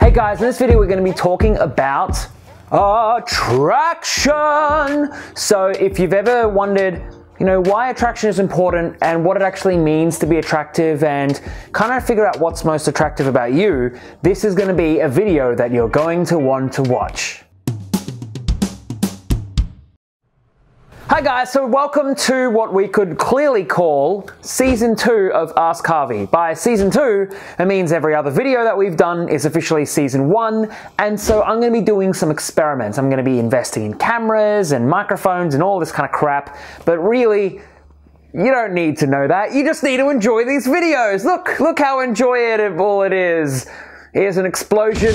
Hey guys, in this video we're going to be talking about attraction. So if you've ever wondered, why attraction is important and what it actually means to be attractive and kind of figure out what's most attractive about you, this is going to be a video that you're going to want to watch. Hi guys, so welcome to what we could clearly call Season 2 of Ask Harvey. By Season 2, it means every other video that we've done is officially Season 1, and so I'm going to be doing some experiments. I'm going to be investing in cameras and microphones and all this kind of crap, but really, you don't need to know that. You just need to enjoy these videos. Look how enjoyable it is. Here's an explosion,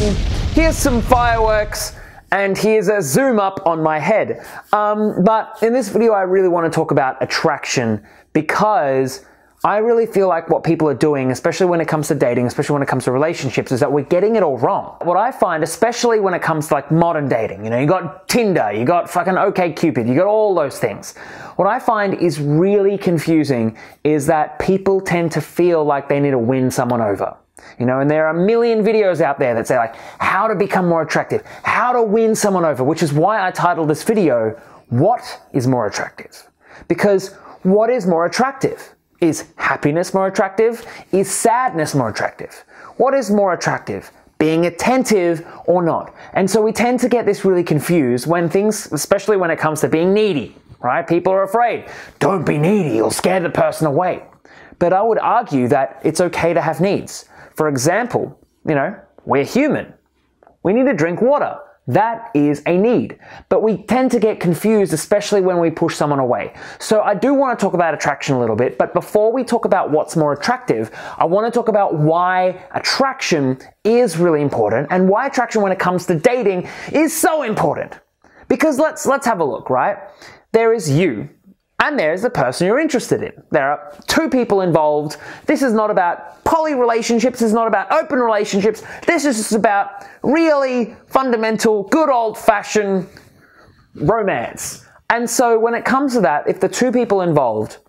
here's some fireworks, and here's a zoom up on my head. But in this video, I really want to talk about attraction because I really feel like what people are doing, especially when it comes to dating, especially when it comes to relationships, is that we're getting it all wrong. What I find, especially when it comes to like modern dating, you got Tinder, you got fucking OkCupid, you got all those things. What I find is really confusing is that people tend to feel like they need to win someone over. And there are a million videos out there that say like how to become more attractive, how to win someone over, which is why I titled this video, What is More Attractive? Because what is more attractive? Is happiness more attractive? Is sadness more attractive? What is more attractive? Being attentive or not? And so we tend to get this really confused when things, especially when it comes to being needy, right? People are afraid. Don't be needy, you'll scare the person away. But I would argue that it's okay to have needs. For example, we're human. We need to drink water. That is a need. But we tend to get confused, especially when we push someone away. So I do want to talk about attraction a little bit, but before we talk about what's more attractive, I want to talk about why attraction is really important and why attraction when it comes to dating is so important. Because let's have a look, right? There is you. And there's the person you're interested in. There are two people involved. This is not about poly relationships. This is not about open relationships. This is just about really fundamental, good old-fashioned romance. And so when it comes to that, if the two people involved,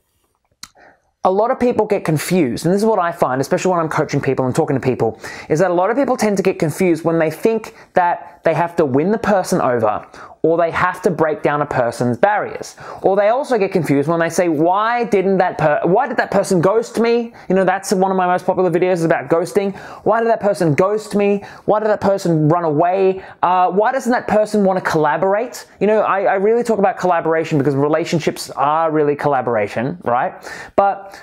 a lot of people get confused, and this is what I find, especially when I'm coaching people and talking to people, is that a lot of people tend to get confused when they think that they have to win the person over, or they have to break down a person's barriers. Or they also get confused when they say, why did that person ghost me? That's one of my most popular videos is about ghosting. Why did that person ghost me? Why did that person run away? Why doesn't that person want to collaborate? I really talk about collaboration because relationships are really collaboration, right? But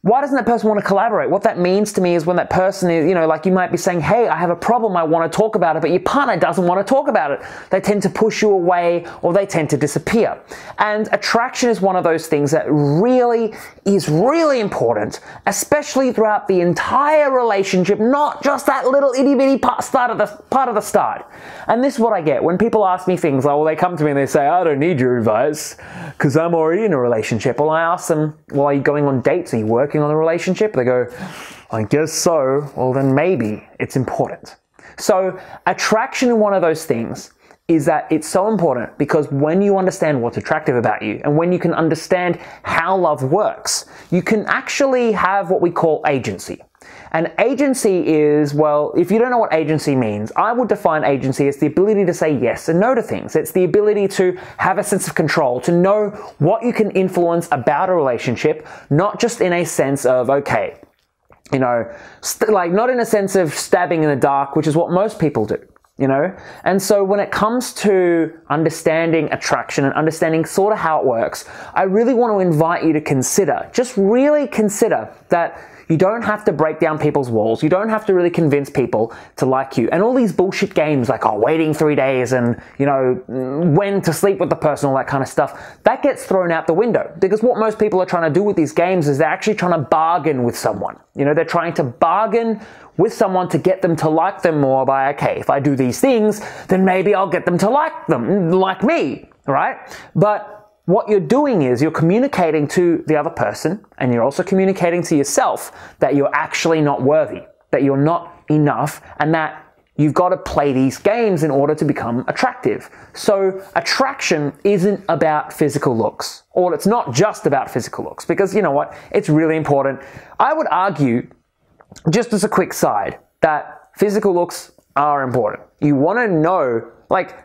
why doesn't that person want to collaborate? What that means to me is when that person is, like you might be saying, hey, I have a problem, I want to talk about it, but your partner doesn't want to talk about it. They tend to push you away or they tend to disappear. And attraction is one of those things that really is really important, especially throughout the entire relationship, not just that little itty bitty part of the start. And this is what I get when people ask me things like, well, they come to me and they say, I don't need your advice because I'm already in a relationship. Well, I ask them, well, are you going on dates? Are you working on the relationship? They go, I guess so. Well, then maybe it's important. So attraction in one of those things is that it's so important because when you understand what's attractive about you and when you can understand how love works, you can actually have what we call agency. And agency is, well, if you don't know what agency means, I would define agency as the ability to say yes and no to things. It's the ability to have a sense of control, to know what you can influence about a relationship, not just in a sense of, okay, not in a sense of stabbing in the dark, which is what most people do. And so when it comes to understanding attraction and understanding sort of how it works, I really want to invite you to just really consider that you don't have to break down people's walls. You don't have to really convince people to like you. And all these bullshit games like, waiting 3 days and, when to sleep with the person, all that kind of stuff, that gets thrown out the window. Because what most people are trying to do with these games is they're actually trying to bargain with someone. They're trying to bargain with someone to get them to like them more by, okay, if I do these things, then maybe I'll get them to like me, right? But what you're doing is you're communicating to the other person and you're also communicating to yourself that you're actually not worthy, that you're not enough, and that you've got to play these games in order to become attractive. So attraction isn't about physical looks, or it's not just about physical looks, because you know what? It's really important. I would argue, just as a quick side, that physical looks are important. You want to know, like,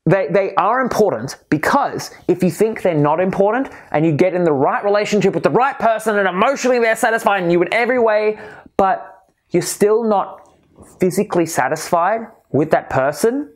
they are important because if you think they're not important and you get in the right relationship with the right person and emotionally they're satisfying you in every way, but you're still not physically satisfied with that person,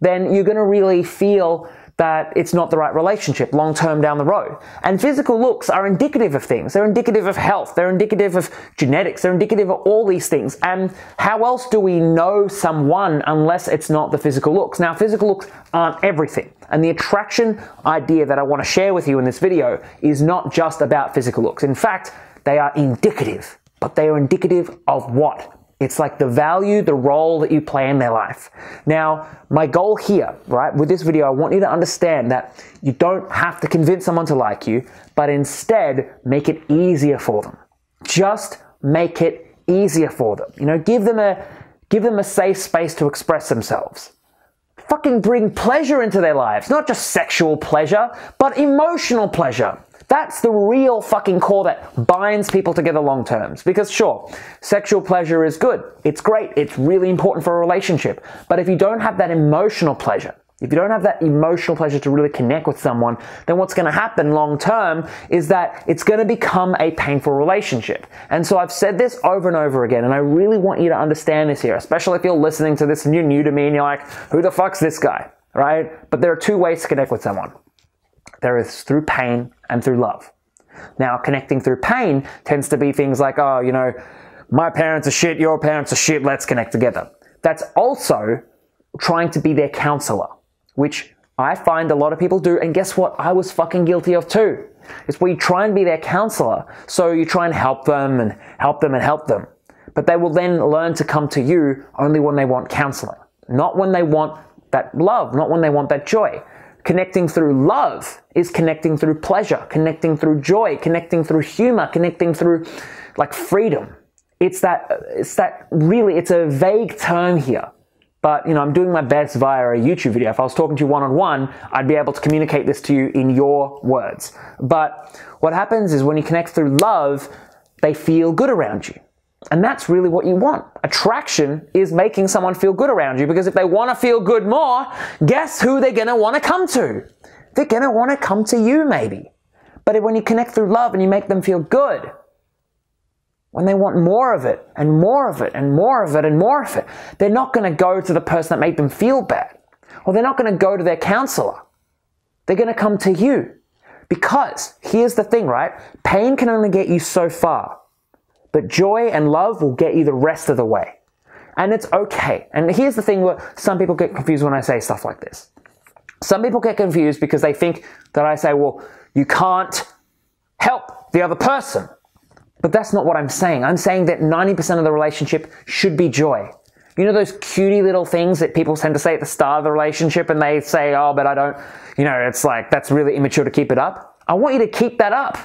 then you're going to really feel that it's not the right relationship long term down the road. And physical looks are indicative of things. They're indicative of health. They're indicative of genetics. They're indicative of all these things. And how else do we know someone unless it's not the physical looks? Now, physical looks aren't everything. And the attraction idea that I want to share with you in this video is not just about physical looks. In fact, they are indicative. But they are indicative of what? It's like the value, the role that you play in their life. Now, my goal here, right, with this video, I want you to understand that you don't have to convince someone to like you, but instead make it easier for them. Just make it easier for them. You know, give them a safe space to express themselves. Fucking bring pleasure into their lives, not just sexual pleasure, but emotional pleasure. That's the real fucking core that binds people together long terms. Because sure, sexual pleasure is good. It's great. It's really important for a relationship. But if you don't have that emotional pleasure, if you don't have that emotional pleasure to really connect with someone, then what's going to happen long term is that it's going to become a painful relationship. And so I've said this over and over again, and I really want you to understand this here, especially if you're listening to this and you're new to me and you're like, who the fuck's this guy, right? But there are two ways to connect with someone. There is through pain and through love. Now, connecting through pain tends to be things like, oh, you know, my parents are shit, your parents are shit, let's connect together. That's also trying to be their counselor, which I find a lot of people do, and guess what? I was fucking guilty of too. It's where you try and be their counselor, so you try and help them and help them and help them. But they will then learn to come to you only when they want counseling, not when they want that love, not when they want that joy. Connecting through love is connecting through pleasure, connecting through joy, connecting through humor, connecting through like freedom. It's that really, it's a vague term here. But, you know, I'm doing my best via a YouTube video. If I was talking to you one-on-one, I'd be able to communicate this to you in your words. But what happens is when you connect through love, they feel good around you. And that's really what you want. Attraction is making someone feel good around you, because if they want to feel good more, guess who they're going to want to come to? They're going to want to come to you maybe. But when you connect through love and you make them feel good, when they want more of it and more of it and more of it and more of it, they're not going to go to the person that made them feel bad, or they're not going to go to their counselor. They're going to come to you. Because here's the thing, right? Pain can only get you so far. But joy and love will get you the rest of the way. And it's okay. And here's the thing where some people get confused when I say stuff like this. Some people get confused because they think that I say, well, you can't help the other person. But that's not what I'm saying. I'm saying that 90% of the relationship should be joy. You know those cutie little things that people tend to say at the start of the relationship, and they say, oh, but I don't, you know, it's like, that's really immature to keep it up. I want you to keep that up.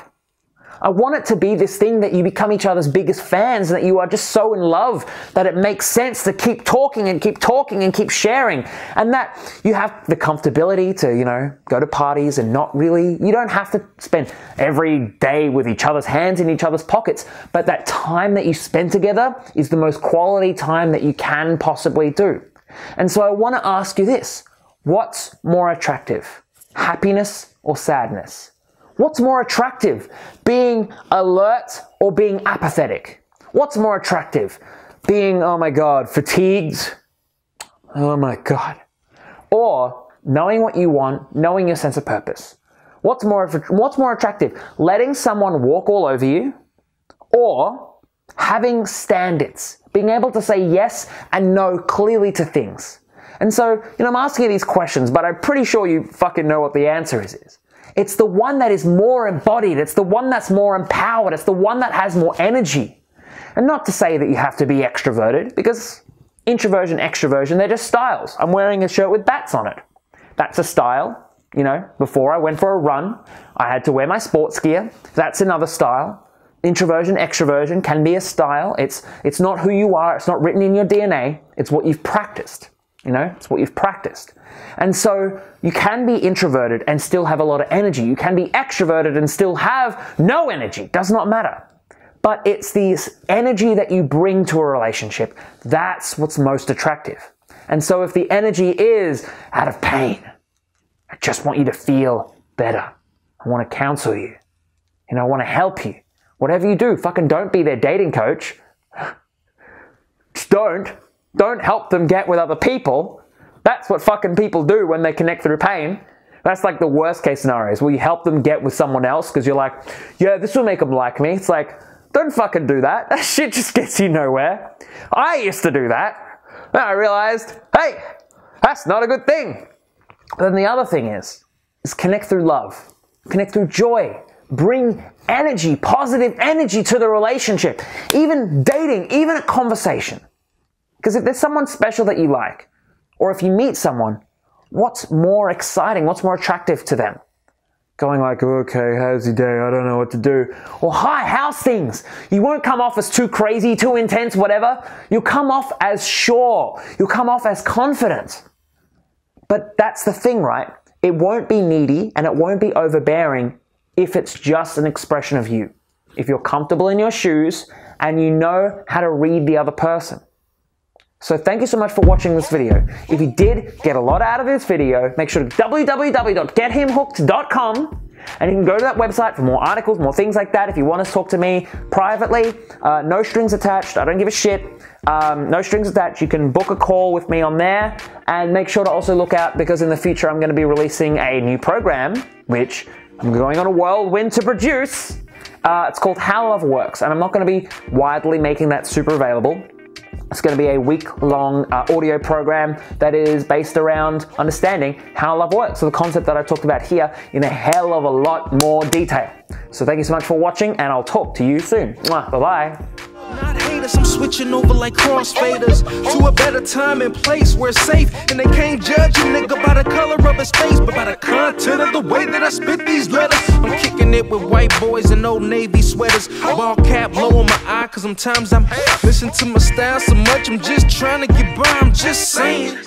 I want it to be this thing that you become each other's biggest fans, and that you are just so in love that it makes sense to keep talking and keep talking and keep sharing. And that you have the comfortability to, you know, go to parties and not really, you don't have to spend every day with each other's hands in each other's pockets. But that time that you spend together is the most quality time that you can possibly do. And so I want to ask you this. What's more attractive? Happiness or sadness? What's more attractive? Being alert or being apathetic? What's more attractive? Being, oh my God, fatigued? Oh my God. Or knowing what you want, knowing your sense of purpose? What's more attractive? Letting someone walk all over you, or having standards? Being able to say yes and no clearly to things. And so, you know, I'm asking you these questions, but I'm pretty sure you fucking know what the answer is. It's the one that is more embodied. It's the one that's more empowered. It's the one that has more energy. And not to say that you have to be extroverted, because introversion, extroversion, they're just styles. I'm wearing a shirt with bats on it. That's a style. You know, before I went for a run, I had to wear my sports gear. That's another style. Introversion, extroversion can be a style. It's not who you are. It's not written in your DNA. It's what you've practiced. You know, it's what you've practiced. And so you can be introverted and still have a lot of energy. You can be extroverted and still have no energy. Does not matter. but it's the energy that you bring to a relationship. That's what's most attractive. And so if the energy is out of pain, I just want you to feel better. I want to counsel you. I want to help you. Whatever you do, fucking don't be their dating coach. Just don't help them get with other people. That's what fucking people do when they connect through pain. That's like the worst case scenarios, where you help them get with someone else because you're like, yeah, this will make them like me. It's like, don't fucking do that. That shit just gets you nowhere. I used to do that. Then I realized, hey, that's not a good thing. But then the other thing is connect through love, connect through joy, bring energy, positive energy to the relationship, even dating, even a conversation. Because if there's someone special that you like, or if you meet someone, what's more exciting, what's more attractive to them? Going like, okay, how's your day? I don't know what to do. Or hi, how's things? You won't come off as too crazy, too intense, whatever. You'll come off as sure. You'll come off as confident. But that's the thing, right? It won't be needy and it won't be overbearing if it's just an expression of you. If you're comfortable in your shoes and you know how to read the other person. So thank you so much for watching this video. If you did get a lot out of this video, make sure to www.gethimhooked.com and you can go to that website for more articles, more things like that. If you want to talk to me privately, no strings attached. I don't give a shit. No strings attached. You can book a call with me on there, and make sure to also look out because in the future I'm going to be releasing a new program, which I'm going on a whirlwind to produce. It's called How Love Works, and I'm not going to be widely making that super available. It's going to be a week-long audio program that is based around understanding how love works. So the concept that I talked about here in a hell of a lot more detail. So thank you so much for watching, and I'll talk to you soon. Bye-bye. Not haters, I'm switching over like crossfaders to a better time and place where it's safe, and they can't judge a nigga by the color of his face, but by the content of the way that I spit these letters. I'm kicking it with white boys in old navy sweaters, ball cap low on my eye, cause sometimes I'm listening to my style so much, I'm just trying to get by, I'm just saying.